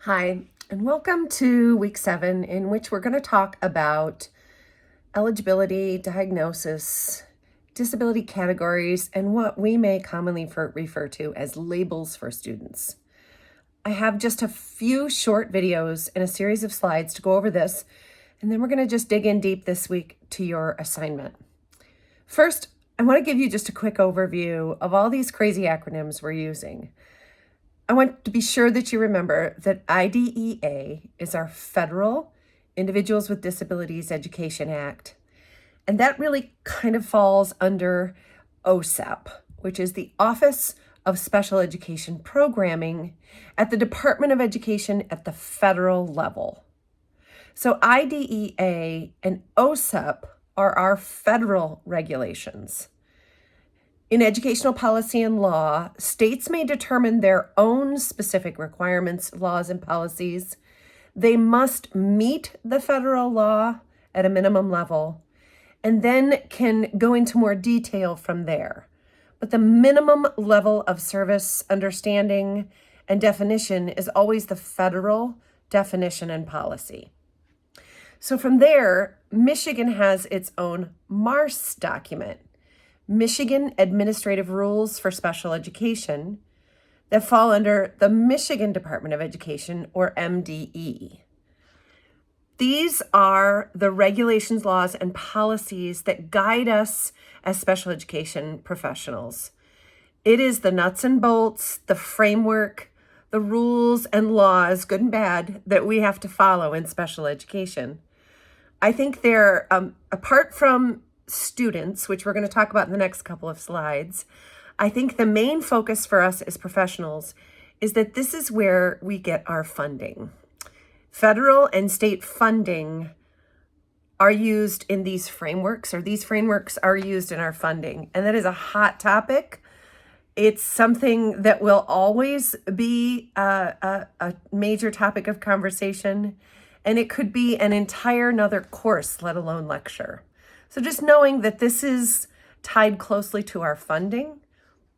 Hi, and welcome to week 7, in which we're going to talk about eligibility, diagnosis, disability categories, and what we may commonly refer to as labels for students. I have just a few short videos and a series of slides to go over this, and then we're going to just dig in deep this week to your assignment. First, I want to give you just a quick overview of all these crazy acronyms we're using. I want to be sure that you remember that IDEA is our Federal Individuals with Disabilities Education Act, and that really kind of falls under OSEP, which is the Office of Special Education Programming at the Department of Education at the federal level. So IDEA and OSEP are our federal regulations. In educational policy and law, states may determine their own specific requirements, laws, and policies. They must meet the federal law at a minimum level and then can go into more detail from there. But the minimum level of service, understanding, and definition is always the federal definition and policy. So from there, Michigan has its own MARS document, Michigan Administrative Rules for Special Education, that fall under the Michigan Department of Education, or MDE. These are the regulations, laws, and policies that guide us as special education professionals. It is the nuts and bolts, the framework, the rules and laws, good and bad, that we have to follow in special education. I think they're, apart from students, which we're going to talk about in the next couple of slides, I think the main focus for us as professionals is that this is where we get our funding. Federal and state funding are used in these frameworks, or these frameworks are used in our funding. And that is a hot topic. It's something that will always be a major topic of conversation. And it could be an entire another course, let alone lecture. So just knowing that this is tied closely to our funding,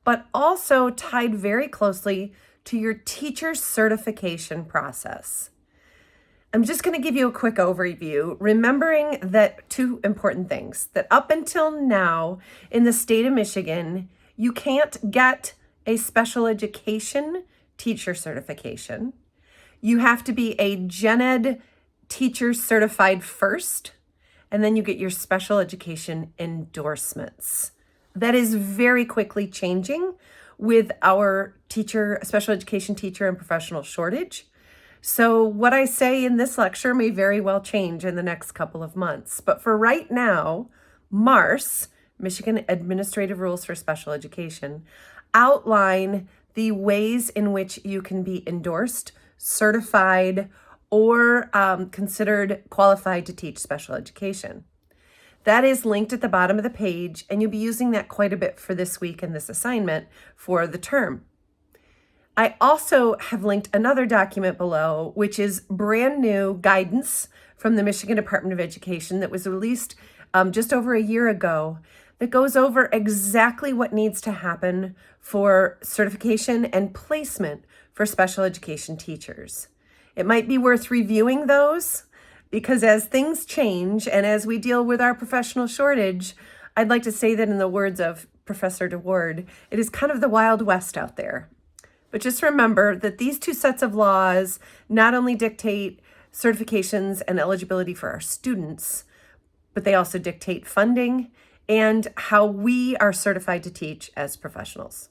but also tied very closely to your teacher certification process. I'm just going to give you a quick overview, remembering that two important things, that up until now in the state of Michigan, you can't get a special education teacher certification. You have to be a gen ed teacher certified first, and then you get your special education endorsements. That is very quickly changing with our special education teacher and professional shortage. So what I say in this lecture may very well change in the next couple of months. But for right now, MARS, Michigan Administrative Rules for Special Education, outline the ways in which you can be endorsed, certified, or considered qualified to teach special education. That is linked at the bottom of the page, and you'll be using that quite a bit for this week and this assignment for the term. I also have linked another document below, which is brand new guidance from the Michigan Department of Education that was released just over a year ago, that goes over exactly what needs to happen for certification and placement for special education teachers. It might be worth reviewing those, because as things change and as we deal with our professional shortage, I'd like to say that in the words of Professor DeWard, it is kind of the Wild West out there. But just remember that these two sets of laws not only dictate certifications and eligibility for our students, but they also dictate funding and how we are certified to teach as professionals.